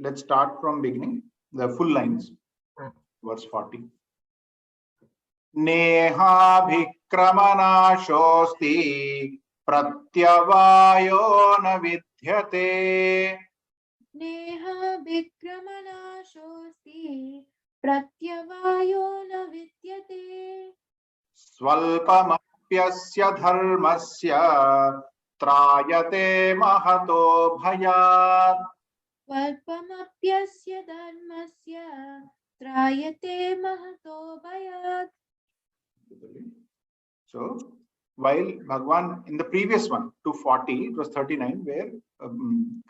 let's start from beginning, the full lines, verse 40. Nehabhikramanaşosti pratyavayo na vidyate. Nehabhikramanaşosti pratyavayo na vidyate. Svalpamapyasya dharmasya trayate mahato bhayat. Svalpamapyasya dharmasya trayate mahato bhayat. So, while Bhagwan, in the previous one, 240, it was 39, where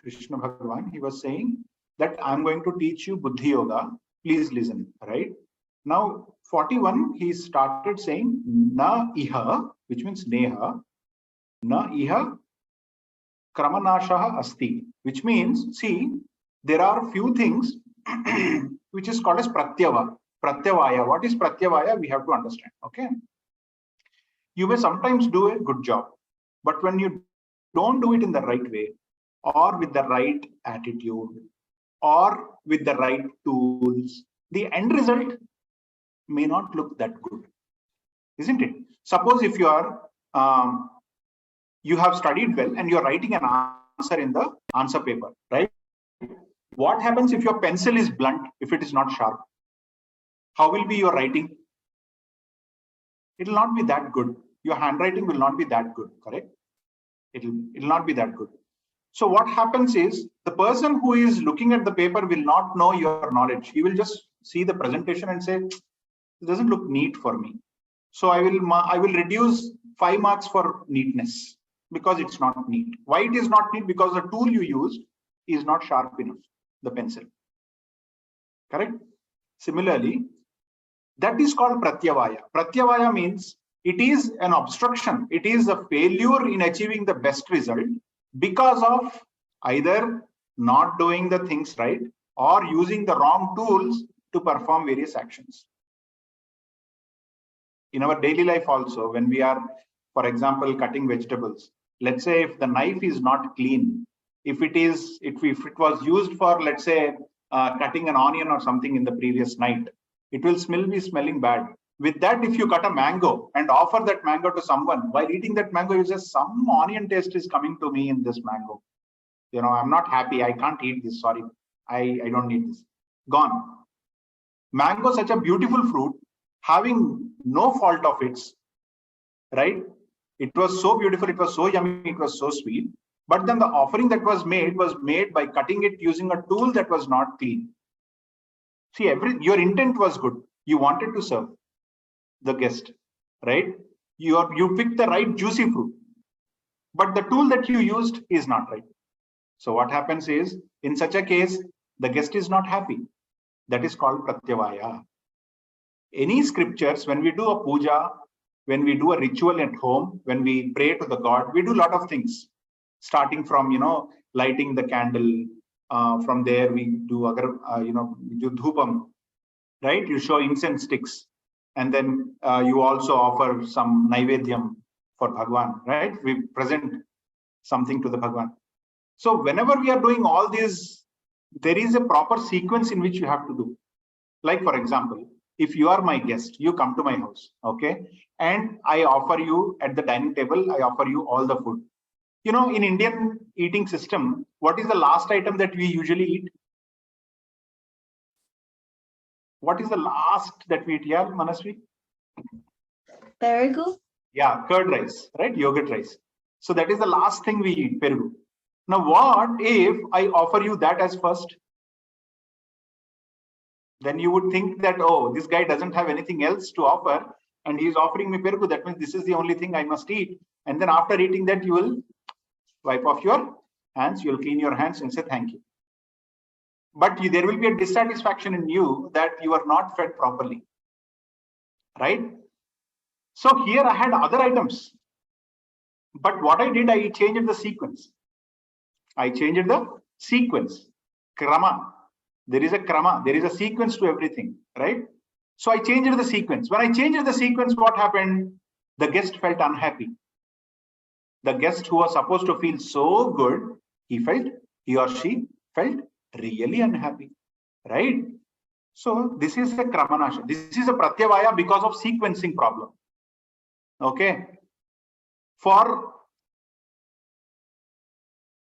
Krishna Bhagwan, he was saying that I'm going to teach you Buddhi Yoga, please listen, right? Now, 41, he started saying, Na iha, which means Neha, Na iha kramanashaha asti, which means, see, there are few things which is called as Pratyava. Pratyavaya. What is Pratyavaya? We have to understand, okay? You may sometimes do a good job, but when you don't do it in the right way, or with the right attitude, or with the right tools, the end result may not look that good, isn't it? Suppose if you are, you have studied well and you're writing an answer in the answer paper, right? What happens if your pencil is blunt, if it is not sharp? How will be your writing? It will not be that good. Your handwriting will not be that good, correct? It'll not be that good. So what happens is, the person who is looking at the paper will not know your knowledge. He will just see the presentation and say, it doesn't look neat for me. So I will reduce 5 marks for neatness, because it's not neat. Why it is not neat? Because the tool you used is not sharp enough, the pencil. Correct? Similarly, that is called Pratyavaya. Pratyavaya means it is an obstruction. It is a failure in achieving the best result because of either not doing the things right or using the wrong tools to perform various actions. In our daily life also, when we are, for example, cutting vegetables, let's say if the knife is not clean, if it was used for, let's say, cutting an onion or something in the previous night, it will be smelling bad. With that, if you cut a mango and offer that mango to someone, while eating that mango, you say, some onion taste is coming to me in this mango. You know, I'm not happy. I can't eat this. Sorry. I don't need this. Gone. Mango, such a beautiful fruit, having no fault of its, right? It was so beautiful. It was so yummy. It was so sweet. But then the offering that was made by cutting it using a tool that was not clean. See, your intent was good. You wanted to serve the guest, right? You picked the right juicy fruit, but the tool that you used is not right. So what happens is, in such a case, the guest is not happy. That is called Pratyavaya. Any scriptures, when we do a puja, when we do a ritual at home, when we pray to the God, we do a lot of things, starting from, lighting the candle. From there, we do, we do dhupam, right? You show incense sticks. And then you also offer some naivedyam for Bhagwan, right? We present something to the Bhagwan. So whenever we are doing all this, there is a proper sequence in which you have to do. Like, for example, if you are my guest, you come to my house, okay? And I offer you at the dining table, I offer you all the food. In Indian eating system, what is the last item that we usually eat? What is the last that we eat? Yeah, Manasvi? Perugu? Yeah, curd rice, right? Yogurt rice. So that is the last thing we eat, perugu. Now, what if I offer you that as first? Then you would think that, oh, this guy doesn't have anything else to offer and he's offering me perugu. That means this is the only thing I must eat. And then after eating that, you will wipe off your hands, you'll clean your hands and say thank you. But there will be a dissatisfaction in you that you are not fed properly, right? So here I had other items, but what I did, I changed the sequence. Krama. There is a krama, there is a sequence to everything, right? So I changed the sequence. When I changed the sequence, what happened? The guest felt unhappy. The guest who was supposed to feel so good, he or she felt really unhappy, right? So this is a Kramanasha. This is a Pratyavaya because of sequencing problem. Okay. For,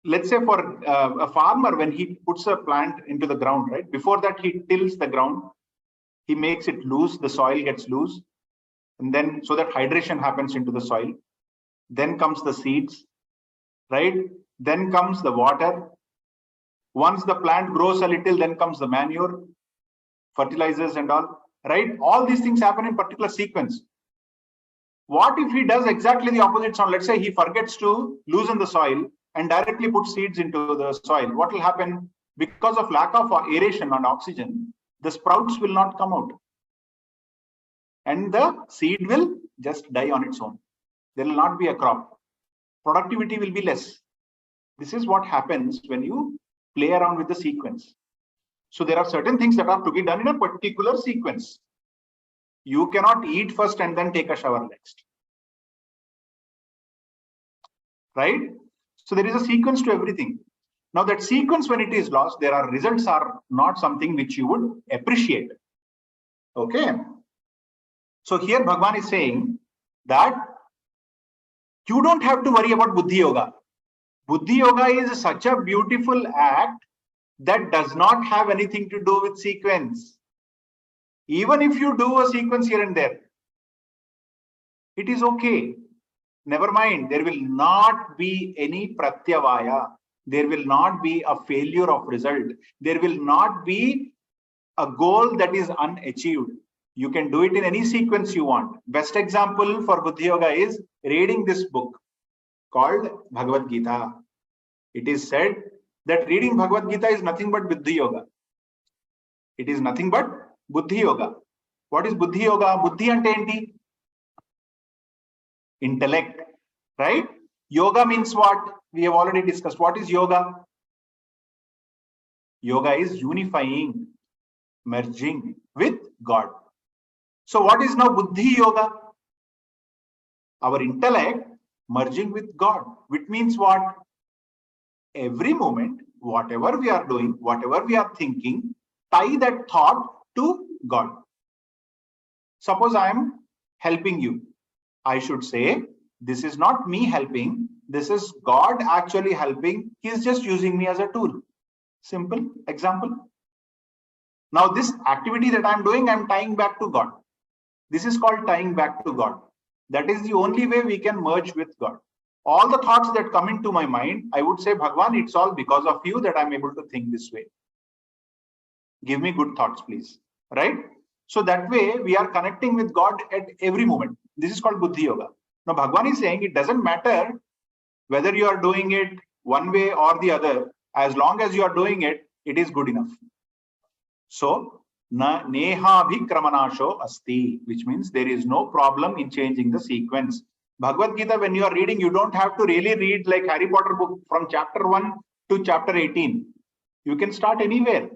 let's say for a farmer, when he puts a plant into the ground, right? Before that, he tills the ground. He makes it loose, the soil gets loose. And then so that hydration happens into the soil. Then comes the seeds, right? Then comes the water. Once the plant grows a little, then comes the manure, fertilizers and all, right? All these things happen in particular sequence. What if he does exactly the opposite sound? Let's say he forgets to loosen the soil and directly put seeds into the soil. What will happen? Because of lack of aeration and oxygen, the sprouts will not come out. And the seed will just die on its own. There will not be a crop. Productivity will be less. This is what happens when you play around with the sequence. So there are certain things that are to be done in a particular sequence. You cannot eat first and then take a shower next. Right? So there is a sequence to everything. Now that sequence, when it is lost, there are results are not something which you would appreciate. Okay. So here Bhagavan is saying that you don't have to worry about Buddhi Yoga. Buddhi Yoga is such a beautiful act that does not have anything to do with sequence. Even if you do a sequence here and there, it is okay. Never mind, there will not be any pratyavaya. There will not be a failure of result. There will not be a goal that is unachieved. You can do it in any sequence you want. Best example for Buddhi Yoga is reading this book called Bhagavad Gita. It is said that reading Bhagavad Gita is nothing but Buddhi Yoga. It is nothing but Buddhi Yoga. What is Buddhi Yoga? Buddhi ante enti? Intellect, right? Yoga means what? We have already discussed. What is yoga? Yoga is unifying, merging with God. So what is now Buddhi Yoga? Our intellect merging with God, which means what? Every moment, whatever we are doing, whatever we are thinking, tie that thought to God. Suppose I am helping you. I should say, this is not me helping. This is God actually helping. He is just using me as a tool. Simple example. Now this activity that I'm doing, I'm tying back to God. This is called tying back to God. That is the only way we can merge with God. All the thoughts that come into my mind, I would say, Bhagwan, it's all because of you that I'm able to think this way. Give me good thoughts, please. Right? So that way we are connecting with God at every moment. This is called Buddhi Yoga. Now Bhagwan is saying it doesn't matter whether you are doing it one way or the other. As long as you are doing it, it is good enough. So na neha bhikramanasho asti, which means there is no problem in changing the sequence. Bhagavad Gita, when you are reading, you don't have to really read like Harry Potter book from chapter 1 to chapter 18. You can start anywhere.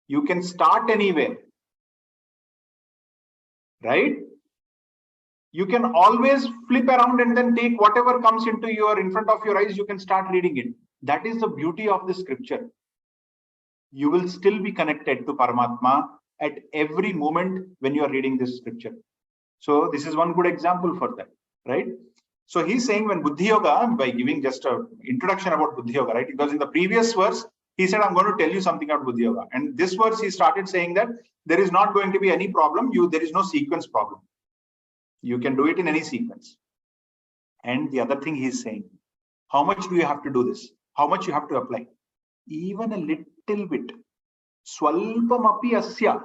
You can start anywhere. Right? You can always flip around and then take whatever comes into your in front of your eyes, you can start reading it. That is the beauty of the scripture. You will still be connected to Paramatma at every moment when you are reading this scripture. So this is one good example for that, right? So he's saying when Buddhi Yoga, by giving just an introduction about Buddhi Yoga, right? Because in the previous verse, he said, I'm going to tell you something about Buddhi Yoga. And this verse, he started saying that there is not going to be any problem. There is no sequence problem. You can do it in any sequence. And the other thing he's saying, how much do you have to do this? How much you have to apply? Even a little bit. Swalpam api asya.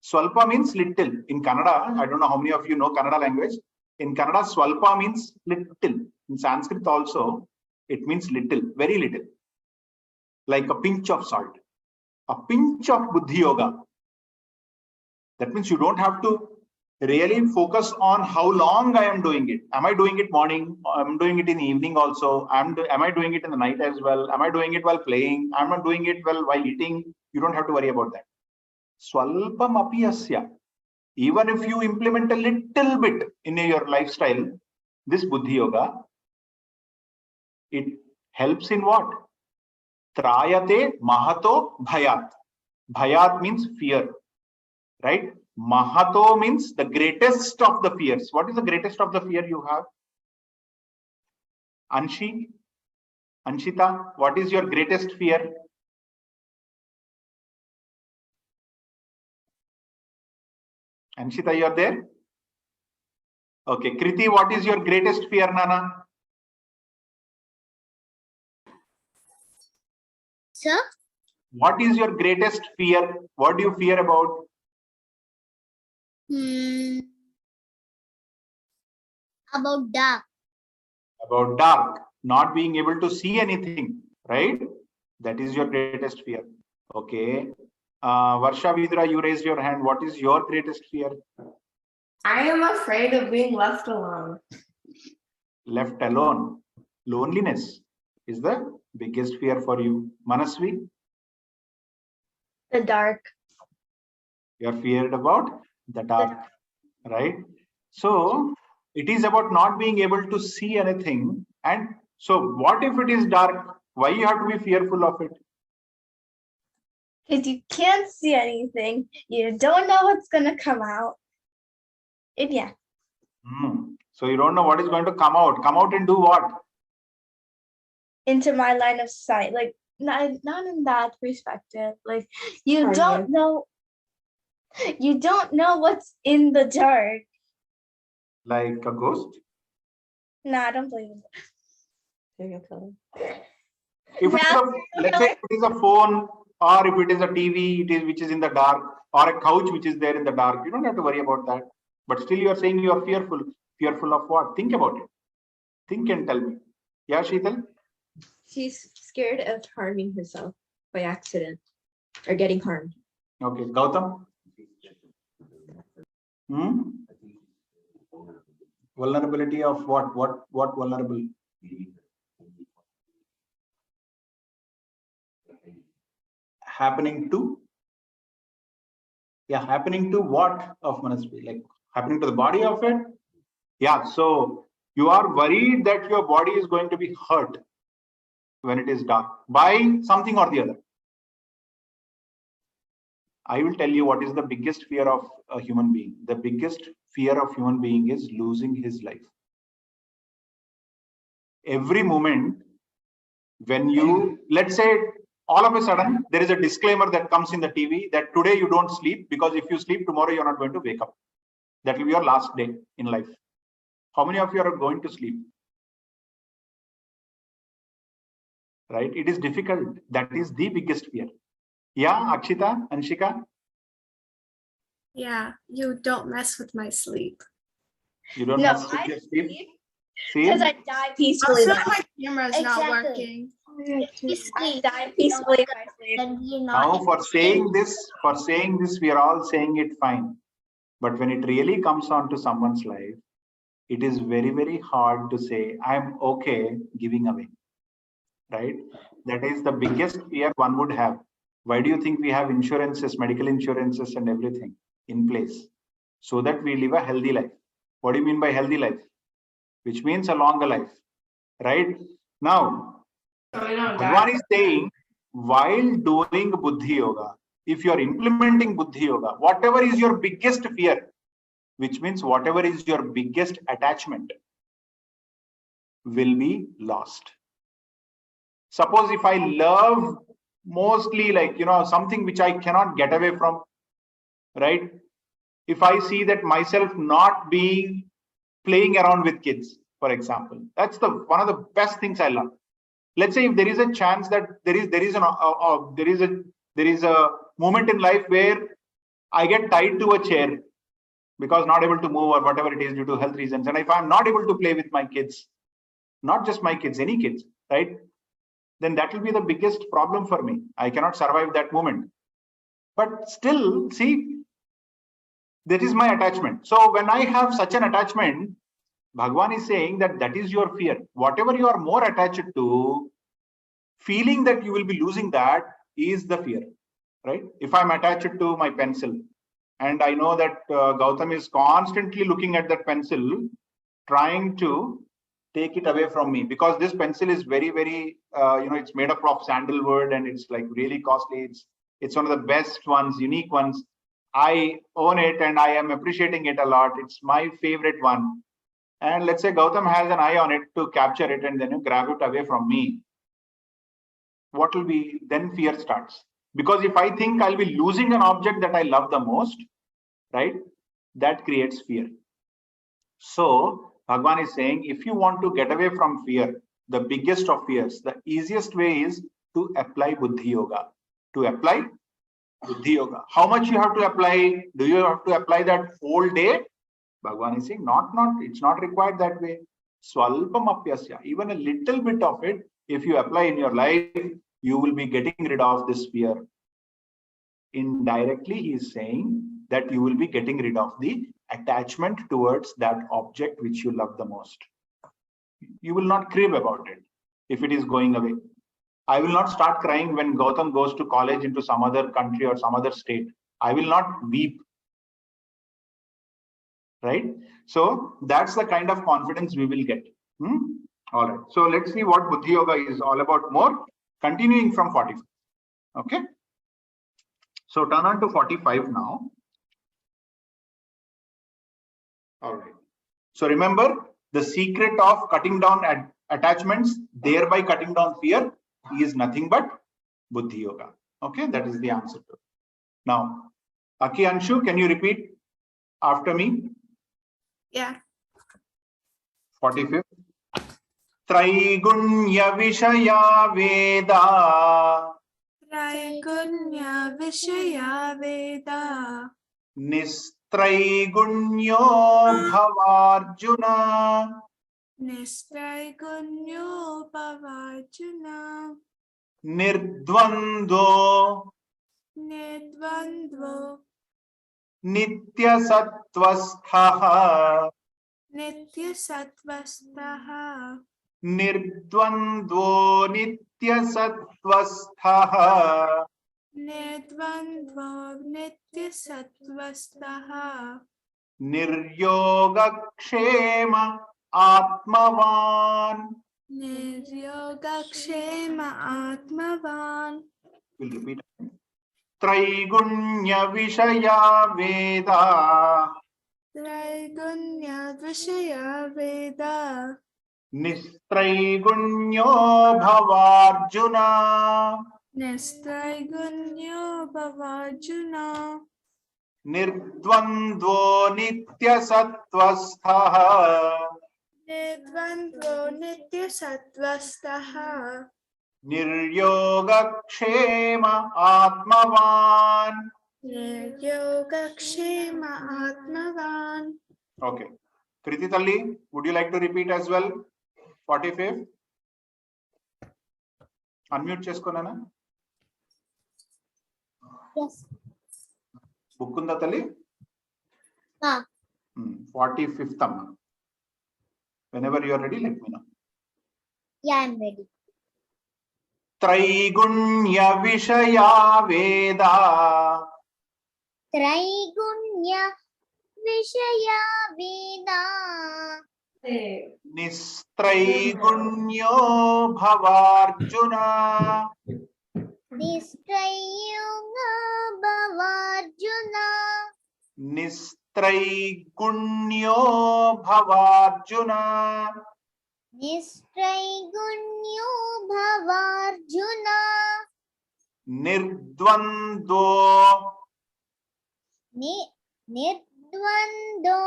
Swalpa means little. In Kannada, I don't know how many of you know Kannada language. In Kannada, swalpa means little. In Sanskrit also, it means little, very little. Like a pinch of salt. A pinch of Buddhi Yoga. That means you don't have to really focus on how long I am doing it. Am I doing it morning? I'm doing it in the evening also. Am I doing it in the night as well? Am I doing it while playing? Am I doing it while eating? You don't have to worry about that. Swalpam api asya. Even if you implement a little bit in your lifestyle, this Buddhi Yoga, it helps in what? Trayate mahato bhayat. Bhayat means fear, right? Mahato means the greatest of the fears. What is the greatest of the fear you have? Anshita, what is your greatest fear? Anshita, you are there? Okay. Kriti, what is your greatest fear, Nana? Sir? What is your greatest fear? What do you fear about? About dark. About dark, not being able to see anything, right? That is your greatest fear. Okay. Varsha Vidra, you raised your hand. What is your greatest fear? I am afraid of being left alone. Left alone. Loneliness is the biggest fear for you. Manasvi, The dark. you are feared about the dark, right? So it is about not being able to see anything. And so what if it is dark? Why you have to be fearful of it? Because you can't see anything. You don't know what's gonna come out. Yeah. So you don't know what is going to come out. Come out and do what? Into my line of sight. Like not in that perspective. Like you Pardon? don't know. You don't know what's in the dark. Like a ghost? No, I don't believe in it. If it is a, let's say if it is a phone, or if it is a TV, which is in the dark, or a couch which is there in the dark, you don't have to worry about that. But still, you are saying you are fearful. Fearful of what? Think about it. Think and tell me. Yeah, Sheetal? She's scared of harming herself by accident or getting harmed. Okay, Gautam? Vulnerability of what? What vulnerable? Happening to? Yeah, happening to what of Manasvi? Like happening to the body of it? Yeah, so you are worried that your body is going to be hurt when it is dark by something or the other. I will tell you what is the biggest fear of a human being. The biggest fear of human being is losing his life. Every moment when you, let's say all of a sudden there is a disclaimer that comes in the TV that today you don't sleep because if you sleep tomorrow you're not going to wake up. That will be your last day in life. How many of you are going to sleep? Right? It is difficult. That is the biggest fear. Yeah, Akshita, Anshika? Yeah, you don't mess with my sleep. You don't No, mess with I your sleep? because I die peacefully. Also, my camera's not Exactly. working. I die peacefully if I sleep. Then we're Now not. for saying this, we are all saying it fine. But when it really comes on to someone's life, it is very, very hard to say, I'm okay giving away. Right? That is the biggest fear one would have. Why do you think we have insurances, medical insurances and everything in place? So that we live a healthy life. What do you mean by healthy life? Which means a longer life. Right? Now, So we don't Bhagwan die. is saying, while doing Buddhi Yoga, if you are implementing Buddhi Yoga, whatever is your biggest fear, which means whatever is your biggest attachment, will be lost. Suppose if I love mostly like, something which I cannot get away from, right? If I see that myself not being playing around with kids, for example, that's one of the best things I love. Let's say if there is a chance that there is a moment in life where I get tied to a chair because not able to move or whatever it is due to health reasons, and if I'm not able to play with my kids, not just my kids, any kids, right? Then that will be the biggest problem for me. I cannot survive that moment. But still, see, that is my attachment. So when I have such an attachment, Bhagwan is saying that is your fear. Whatever you are more attached to, feeling that you will be losing that is the fear, right? If I'm attached to my pencil and I know that Gautam is constantly looking at that pencil, trying to take it away from me, because this pencil is very, very, it's made up of sandalwood and it's like really costly. It's one of the best ones, unique ones. I own it and I am appreciating it a lot. It's my favorite one. And let's say Gautam has an eye on it to capture it, and then you grab it away from me. What will be then? Fear starts. Because if I think I'll be losing an object that I love the most, right? That creates fear. So Bhagwan is saying, if you want to get away from fear, the biggest of fears, the easiest way is to apply Buddhi Yoga. To apply Buddhi Yoga. How much you have to apply? Do you have to apply that whole day? Bhagwan is saying, not, it's not required that way. Swalpam apyasya, even a little bit of it, if you apply in your life, you will be getting rid of this fear. Indirectly, he is saying that you will be getting rid of the attachment towards that object which you love the most. You will not crib about it if it is going away. I will not start crying when Gautam goes to college into some other country or some other state. I will not weep. Right? So that's the kind of confidence we will get. All right. So let's see what Buddhi Yoga is all about more. Continuing from 45. Okay. So turn on to 45 now. All right. So remember, the secret of cutting down attachments, thereby cutting down fear, is nothing but Buddhi Yoga. Okay, that is the answer to it. Now, Aki Anshu, can you repeat after me? Yeah. 45th. Traigunya Vishaya Veda. Traigunya Vishaya Veda. Nistraigunya Bhavarjuna. Nistraigunya Bhavarjuna. Nirdvando. Nidvandvo. Nitya Sattvasthaha. Nitya Sattvastaha. Nirdvandvo Nitya Sattvasthaha. Nidvandvo Nitya Sattvastaha. Niryogakshema Atmavan. Niryogakshema Atmavan. We'll repeat. Traigunya Vishaya Veda. Traigunya Vishaya Veda. Nistraigunya Bhavarjuna. Nistraigunya Bhavarjuna. Nirdvandvo Nitya Sattvasthaha. Nidvandvo Nitya Sattvastaha. Niryogakshema Atmavan. Niryogakshema Atmavan. Okay. Kriti Talli, would you like to repeat as well? 45th. Unmute చేసుకున్నానా? Yes. Book ఉందా తల్లి? 45th అమ్మ. Whenever you are ready, let me know. Yeah, I'm ready. Traigunya Vishaya Veda. Traigunya Vishaya Veda. Nistraigunya Bhavarjuna. Nistrayunga Bhavarjuna. Nistraigunya Bhavarjuna. Nistraygunyo Bhavarjuna. Nirdvando. Nirdvando.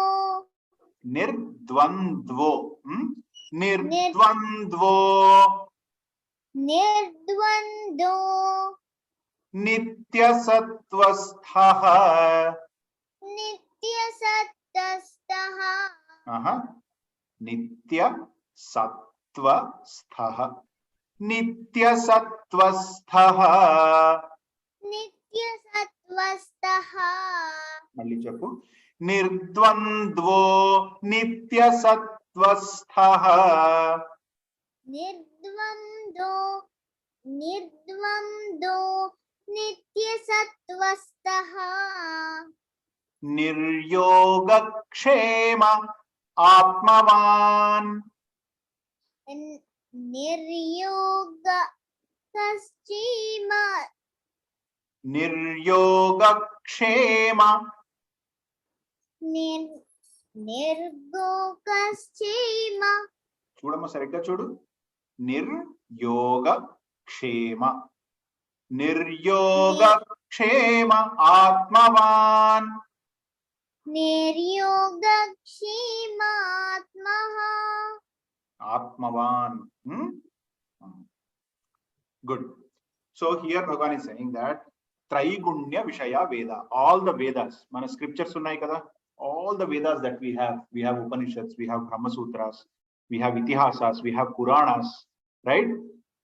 Nirdvandvo. Nirdvandvo. Nirdvando. Nitya Sattvasthaha. Nitya Sattvastaha. Nitya Sattvasthaha. Nitya Sattvasthaha. Nitya Sattvastaha. Malli cheppu. Nirdvandvo Nitya Sattvasthaha. Nirdvando. Nitya Sattvastaha. Niryogakshema Atmavan. Niryoga kaschima. Niryogakshema. Nirgokaschima. చూడమ్మ సరిగ్గా చూడు. నిర్యోగక్షేమ. నిర్యోగక్షేమ ఆత్మవాన్. Niryogakshima atmaha. Atmavan. Good. So here Bhagavan is saying that Traigunya Vishaya Veda, all the Vedas, mana scriptures unnai kada, all the Vedas that we have Upanishads, we have Brahma Sutras, we have Itihasas, we have Puranas, right?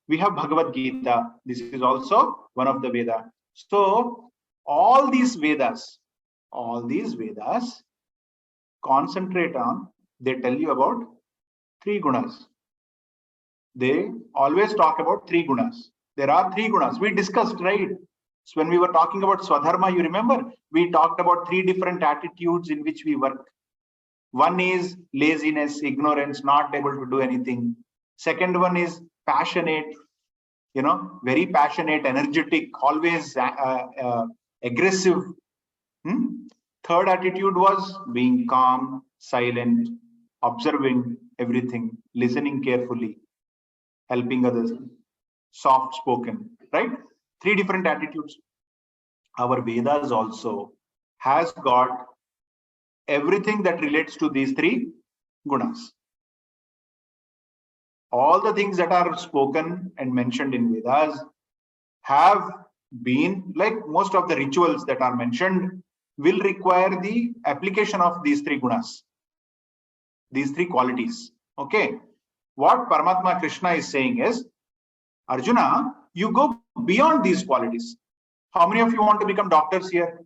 We have Bhagavad Gita. This is also one of the Veda. So all these Vedas concentrate on, they tell you about three gunas. They always talk about three gunas. There are three gunas. We discussed, right? So when we were talking about Swadharma, you remember, we talked about three different attitudes in which we work. One is laziness, ignorance, not able to do anything. Second one is passionate, very passionate, energetic, always aggressive. Third attitude was being calm, silent, observing everything, listening carefully, helping others, soft spoken, right? Three different attitudes. Our Vedas also has got everything that relates to these three gunas. All the things that are spoken and mentioned in Vedas have been, like most of the rituals that are mentioned, will require the application of these three gunas, these three qualities. Okay. What Paramatma Krishna is saying is, Arjuna, you go beyond these qualities. How many of you want to become doctors here?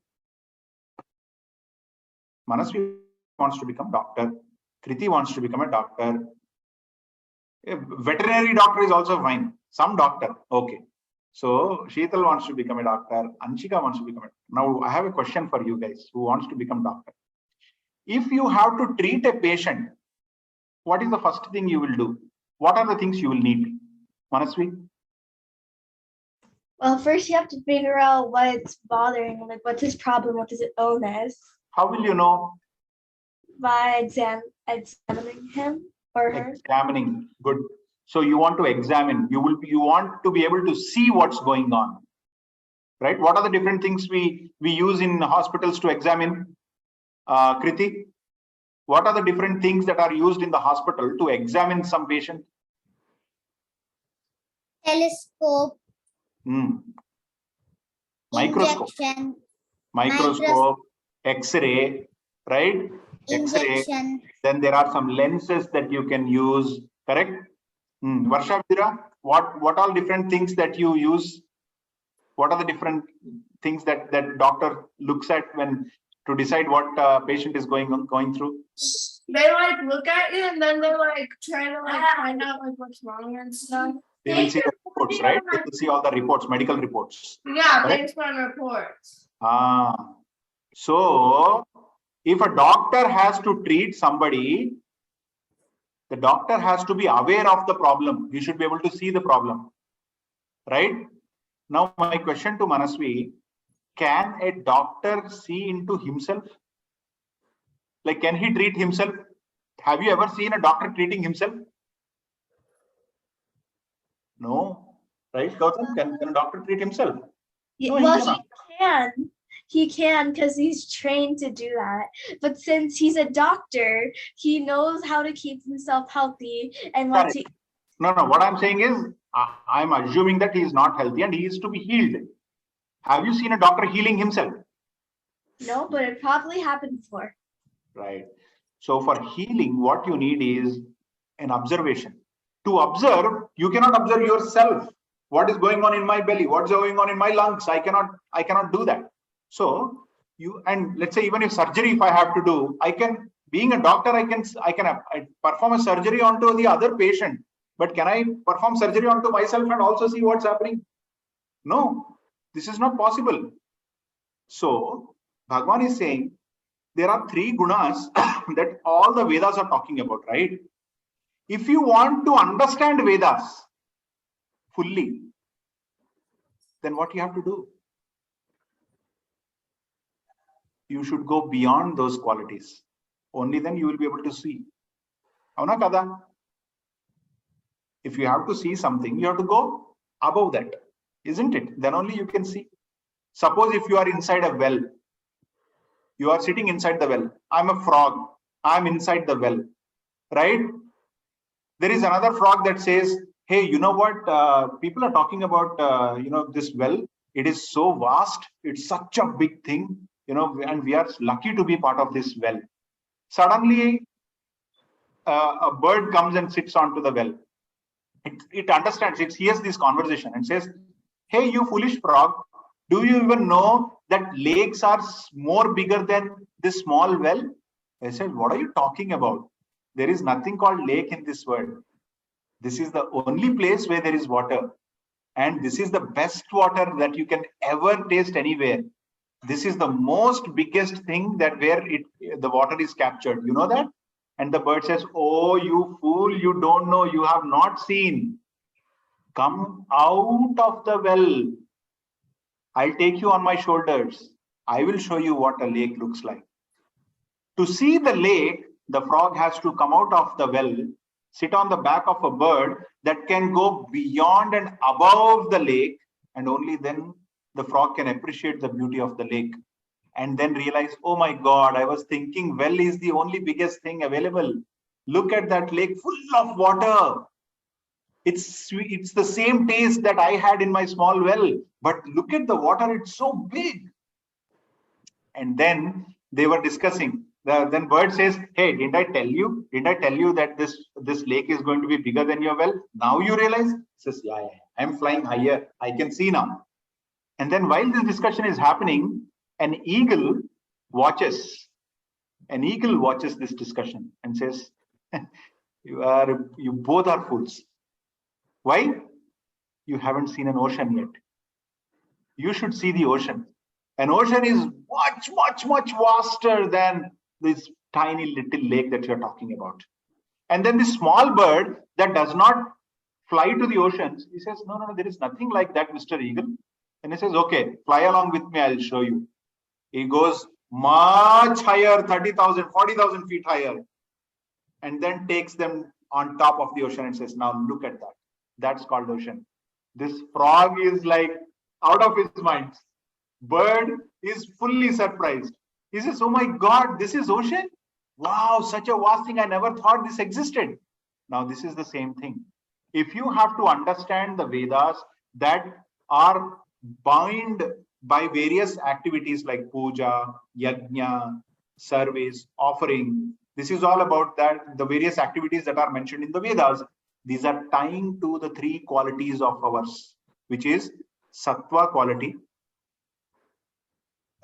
Manasvi wants to become doctor. Kriti wants to become a doctor. A veterinary doctor is also fine. Some doctor. Okay. So Sheetal wants to become a doctor. Anshika wants to become a doctor. Now I have a question for you guys who wants to become doctor. If you have to treat a patient, what is the first thing you will do? What are the things you will need? Manasvi? Well, first you have to figure out what's bothering him, like what's his problem, what is it illness, How will you know? by examining him or her. Examining. Good. So you want to examine. You want to be able to see what's going on, right? What are the different things we use in hospitals to examine? Kriti, what are the different things that are used in the hospital to examine some patient? Telescope. Microscope. Injection. Microscope, X-ray, right? X-ray. Injection. Then there are some lenses that you can use, correct? Varsha Vidira, what all different things that you use? What are the different things that doctor looks at when to decide what patient is going through? They like look at you and then they like try to like find out like what's wrong and stuff. They will see the reports, right? They will see all the reports, medical reports. Yeah, Right? based on reports. So if a doctor has to treat somebody, the doctor has to be aware of the problem. He should be able to see the problem, right? Now my question to Manasvi, can a doctor see into himself? Like, can he treat himself? Have you ever seen a doctor treating himself? No, right? Gautam, can a doctor treat himself? No, he Well, cannot. he can because he's trained to do that. But since he's a doctor, he knows how to keep himself healthy and what to. No, what I'm saying is, I'm assuming that he is not healthy and he is to be healed. Have you seen a doctor healing himself? No, but it probably happened before. Right. So for healing, what you need is an observation. To observe, you cannot observe yourself. What is going on in my belly? What's going on in my lungs? I cannot do that. So and let's say even if surgery, if I have to do, being a doctor, I can perform a surgery onto the other patient. But can I perform surgery onto myself and also see what's happening? No, this is not possible. So Bhagavan is saying there are three gunas that all the Vedas are talking about, right? If you want to understand Vedas fully, then what you have to do? You should go beyond those qualities. Only then you will be able to see. Avuna kada? If you have to see something, you have to go above that, isn't it? Then only you can see. Suppose if you are inside a well, you are sitting inside the well. I'm a frog. I'm inside the well, right? There is another frog that says, hey, you know what? People are talking about, this well. It is so vast. It's such a big thing, and we are lucky to be part of this well. Suddenly, a bird comes and sits onto the well. It understands, it hears this conversation and says, hey, you foolish frog, do you even know that lakes are more bigger than this small well? I said, what are you talking about? There is nothing called lake in this world. This is the only place where there is water. And this is the best water that you can ever taste anywhere. This is the most biggest thing that where the water is captured. You know that? And the bird says, oh, you fool, you don't know, you have not seen. Come out of the well. I'll take you on my shoulders. I will show you what a lake looks like. To see the lake, the frog has to come out of the well, sit on the back of a bird that can go beyond and above the lake, and only then the frog can appreciate the beauty of the lake. And then realize, oh my God, I was thinking well is the only biggest thing available. Look at that lake full of water. It's the same taste that I had in my small well, but look at the water, it's so big. And then they were discussing. Then bird says, hey, didn't I tell you? Didn't I tell you that this lake is going to be bigger than your well? Now you realize? Says, yeah, I'm flying higher. I can see now. And then while this discussion is happening, an eagle watches this discussion and says, you both are fools. Why? You haven't seen an ocean yet. You should see the ocean. An ocean is much, much, much vaster than this tiny little lake that you're talking about. And then this small bird that does not fly to the oceans, he says, no, there is nothing like that, Mr. Eagle. And he says, okay, fly along with me, I'll show you. He goes much higher, 30,000, 40,000 feet higher, and then takes them on top of the ocean and says, now look at that. That's called ocean. This frog is like out of his mind. Bird is fully surprised. He says, oh my God, this is ocean? Wow, such a vast thing. I never thought this existed. Now, this is the same thing. If you have to understand the Vedas that are bound by various activities like puja, yajna, service, offering, this is all about that, the various activities that are mentioned in the Vedas. These are tying to the three qualities of ours, which is sattva quality,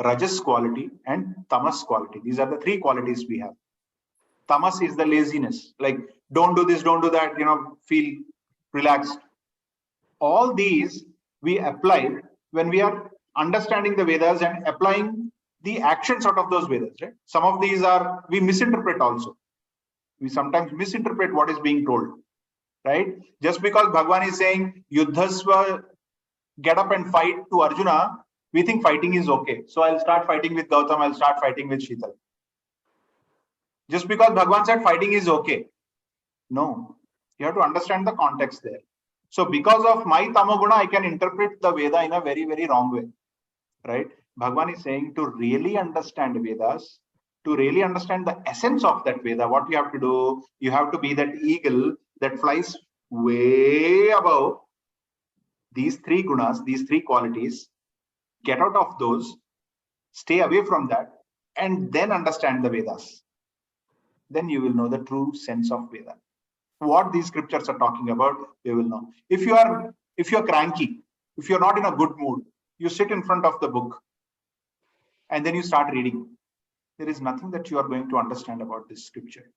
rajas quality, and tamas quality. These are the three qualities we have. Tamas is the laziness, like don't do this, don't do that, feel relaxed. All these we apply when we are understanding the Vedas and applying the actions out of those Vedas, right? Some of these we misinterpret also. We sometimes misinterpret what is being told, right? Just because Bhagwan is saying, Yuddhasva, get up and fight to Arjuna, we think fighting is okay. So I'll start fighting with Gautam, I'll start fighting with Sheetal. Just because Bhagwan said fighting is okay. No, you have to understand the context there. So because of my tamoguna, I can interpret the Veda in a very, very wrong way, right? Bhagwan is saying to really understand Vedas, to really understand the essence of that Veda, what you have to do, you have to be that eagle that flies way above these three gunas, these three qualities, get out of those, stay away from that, and then understand the Vedas. Then you will know the true sense of Veda. What these scriptures are talking about, you will know. If you're cranky, if you're not in a good mood, you sit in front of the book and then you start reading. There is nothing that you are going to understand about this scripture.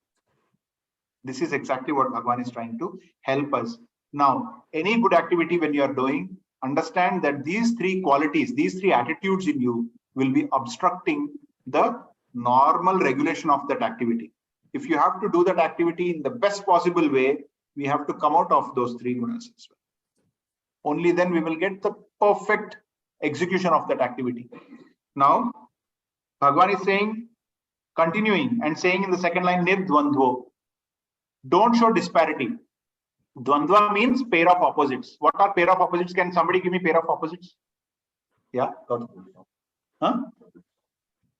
This is exactly what Bhagwan is trying to help us. Now, any good activity when you are doing, understand that these three qualities, these three attitudes in you will be obstructing the normal regulation of that activity. if you have to do that activity in the best possible way, we have to come out of those 3 gunas as well. Only then we will get the perfect execution of that activity. Now, Bhagwan is saying, continuing and saying in the second line, nirdvandvo. Don't show disparity. Dvandva means pair of opposites. What are pair of opposites? Can somebody give me pair of opposites? Yeah, got it. Huh?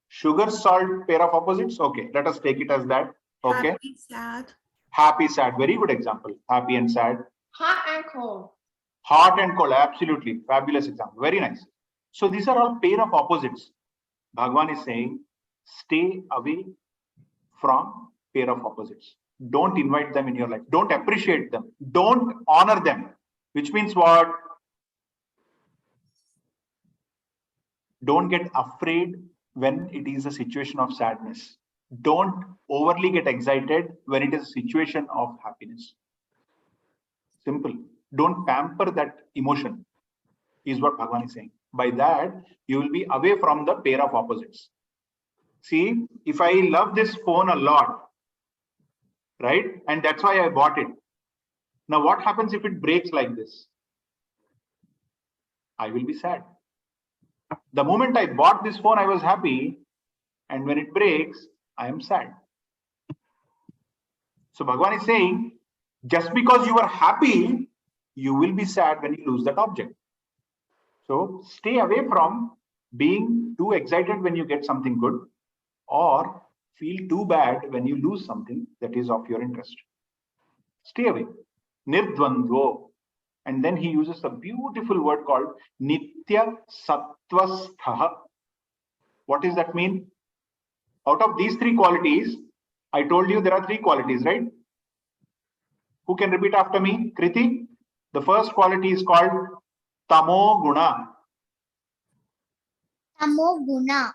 Sugar, salt, pair of opposites. Okay, let us take it as that. Okay. Happy, sad. Happy, sad. Very good example. Happy and sad. Hot and cold. Hot and cold. Absolutely. Fabulous example. Very nice. So these are all pair of opposites. Bhagwan is saying, stay away from pair of opposites. Don't invite them in your life. Don't appreciate them. Don't honor them. Which means what? Don't get afraid when it is a situation of sadness. Don't overly get excited when it is a situation of happiness. Simple. Don't pamper that emotion, is what Bhagwan is saying. By that, you will be away from the pair of opposites. See, if I love this phone a lot, right? And that's why I bought it. Now, what happens if it breaks like this? I will be sad. The moment I bought this phone, I was happy. And when it breaks, I am sad. So Bhagwan is saying, just because you are happy, you will be sad when you lose that object. So stay away from being too excited when you get something good, or feel too bad when you lose something that is of your interest. Stay away. Nirdvandvo. And then he uses a beautiful word called Nitya Sattvastha. What does that mean? Out of these 3 qualities, I told you there are 3 qualities, right? Who can repeat after me? Kriti. The first quality is called Tamo Guna. Tamo Guna.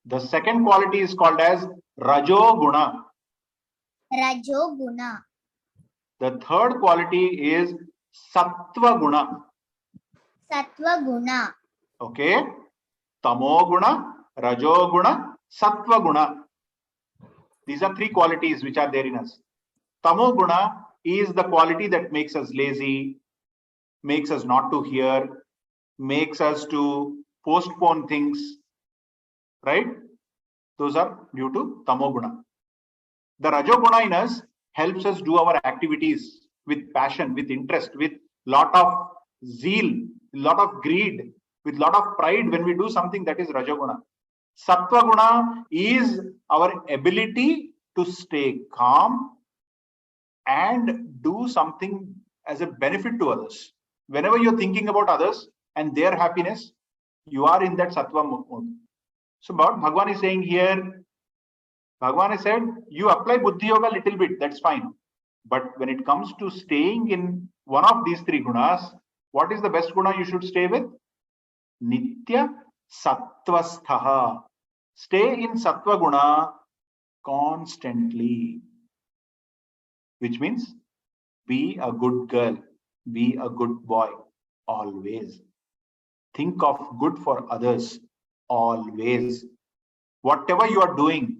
The second quality is called as Rajo Guna. Rajo Guna. The third quality is Sattva Guna. Sattva Guna. Okay. Tamo Guna, Rajo Guna, Sattva Guna. These are 3 qualities which are there in us. Tamo Guna is the quality that makes us lazy, makes us not to hear, makes us to postpone things, right? Those are due to Tamo Guna. The Rajo Guna in us helps us do our activities with passion, with interest, with lot of zeal, lot of greed, with lot of pride when we do something. That is Rajo Guna. Sattva Guna is our ability to stay calm and do something as a benefit to others. Whenever you're thinking about others and their happiness, you are in that Sattva mode. So what Bhagwan is saying here, Bhagwan has said, you apply Buddhi Yoga a little bit, that's fine. But when it comes to staying in one of these 3 gunas, what is the best guna you should stay with? Nitya Sattvastha. Stay in Sattva Guna constantly. Which means be a good girl, be a good boy, always. Think of good for others, always. Whatever you are doing,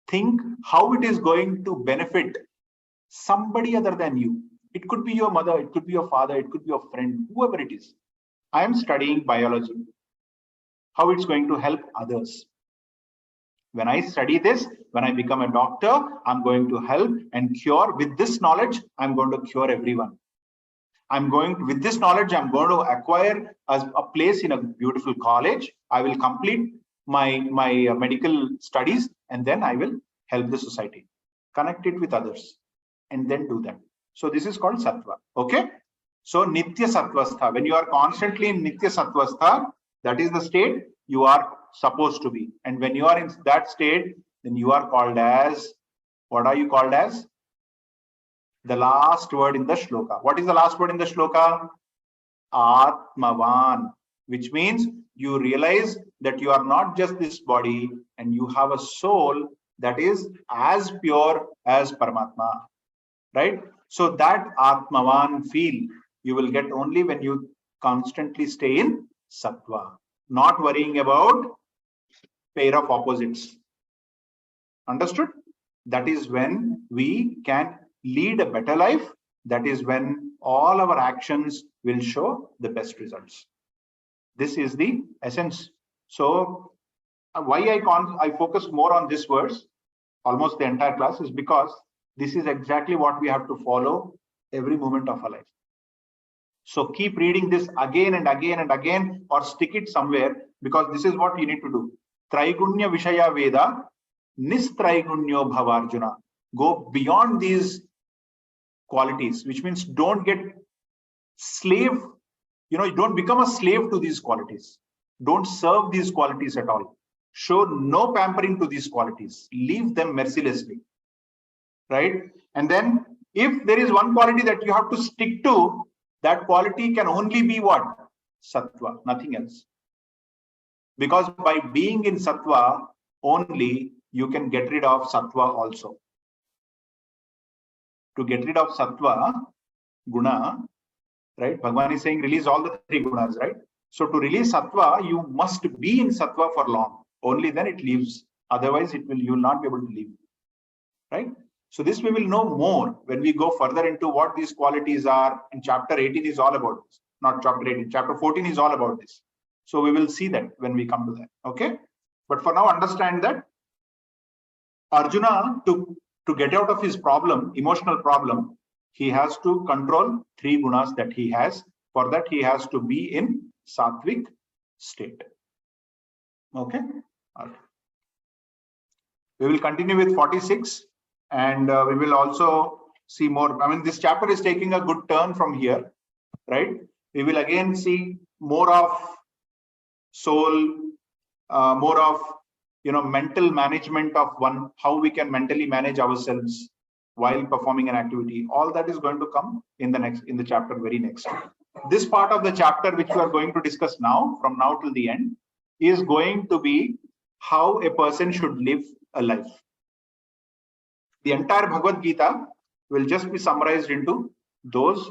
think how it is going to benefit somebody other than you. It could be your mother, it could be your father, it could be your friend, whoever it is. I am studying biology. How it's going to help others. When I study this, when I become a doctor, I'm going to help and cure. With this knowledge, I'm going to cure everyone. With this knowledge, I'm going to acquire a place in a beautiful college. I will complete my medical studies, and then I will help the society. Connect it with others, and then do that. So this is called Sattva. Okay. So Nitya Sattvastha. When you are constantly in Nitya Sattvastha, that is the state you are supposed to be. And when you are in that state, then you are called as, what are you called as? The last word in the shloka. What is the last word in the shloka? Atmavan, which means you realize that you are not just this body and you have a soul that is as pure as Paramatma, right? So that Atmavan feel you will get only when you constantly stay in Sattva, not worrying about pair of opposites. Understood? that is when we can lead a better life. That is when all our actions will show the best results. This is the essence. So why I focus more on this verse almost the entire class is because this is exactly what we have to follow every moment of our life. So keep reading this again and again and again, or stick it somewhere, because this is what you need to do. Traigunya Vishaya Veda, Nistraigunyo Bhavarjuna. Go beyond these qualities, which means don't get slave, you don't become a slave to these qualities. Don't serve these qualities at all. Show no pampering to these qualities. Leave them mercilessly. Right? And then if there is one quality that you have to stick to, that quality can only be what? Sattva, nothing else. Because by being in Sattva only, you can get rid of Sattva also. To get rid of Sattva, Guna, right? Bhagavan is saying release all the three gunas, right? So to release Sattva, you must be in Sattva for long. Only then it leaves. Otherwise, you will not be able to leave. Right? So this we will know more when we go further into what these qualities are. In chapter 18 is all about this. Not chapter 18. Chapter 14 is all about this. So we will see that when we come to that. Okay? But for now, understand that Arjuna, to get out of his problem, emotional problem, he has to control three gunas that he has. For that, he has to be in sattvic state. Okay? All right. We will continue with 46, and we will also see more. I mean, this chapter is taking a good turn from here, right? We will again see more of soul, more of mental management of one, how we can mentally manage ourselves while performing an activity. All that is going to come in the chapter very next. This part of the chapter which we are going to discuss now, from now till the end, is going to be how a person should live a life. The entire Bhagavad Gita will just be summarized into those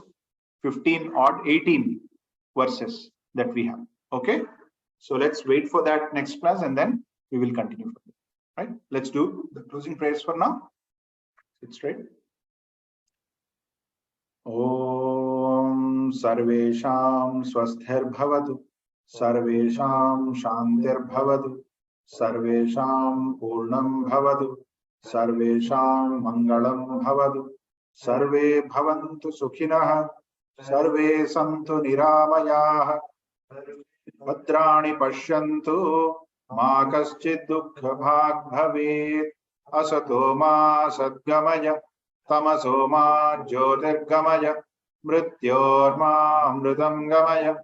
18 verses that we have. Okay, so let's wait for that next class and then we will continue. Right? Let's do the closing prayers for now. Sit straight. Om Sarvesham Swasthir Bhavatu, Sarvesham Shantir Bhavatu, Sarvesham Purnam Bhavatu, Sarvesham Mangalam Bhavatu, Sarve Bhavantu Sukhinah, Sarve Santu Niramayah, Bhadrani Pashyantu, Ma Kaschid Dukkha Bhag Bhavet, Asato Ma Sadgamaya, Tamaso Ma Jyotirgamaya, Mrityor Ma Amritam Gamaya.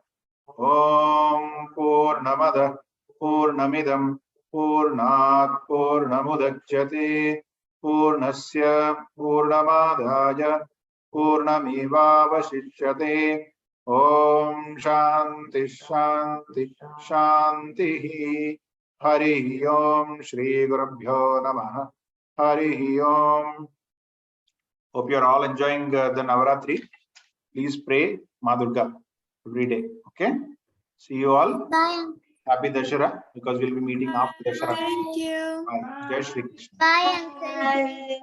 Om Purnamada Purnamidam Purnat Purnamudachyate Purnasya Purnamadaya Purnamevavashishyate. Om Shanti Shanti Shanti. Hari Om Shri Gurubhyo Namaha. Hari Om. Hope you are all enjoying the Navaratri. Please pray Ma Durga every day. Okay? See you all. Bye. Happy Dashara, because we'll be meeting after Dashara. Thank you. Bye. Jai Shri Krishna. Bye, Uncle. Bye.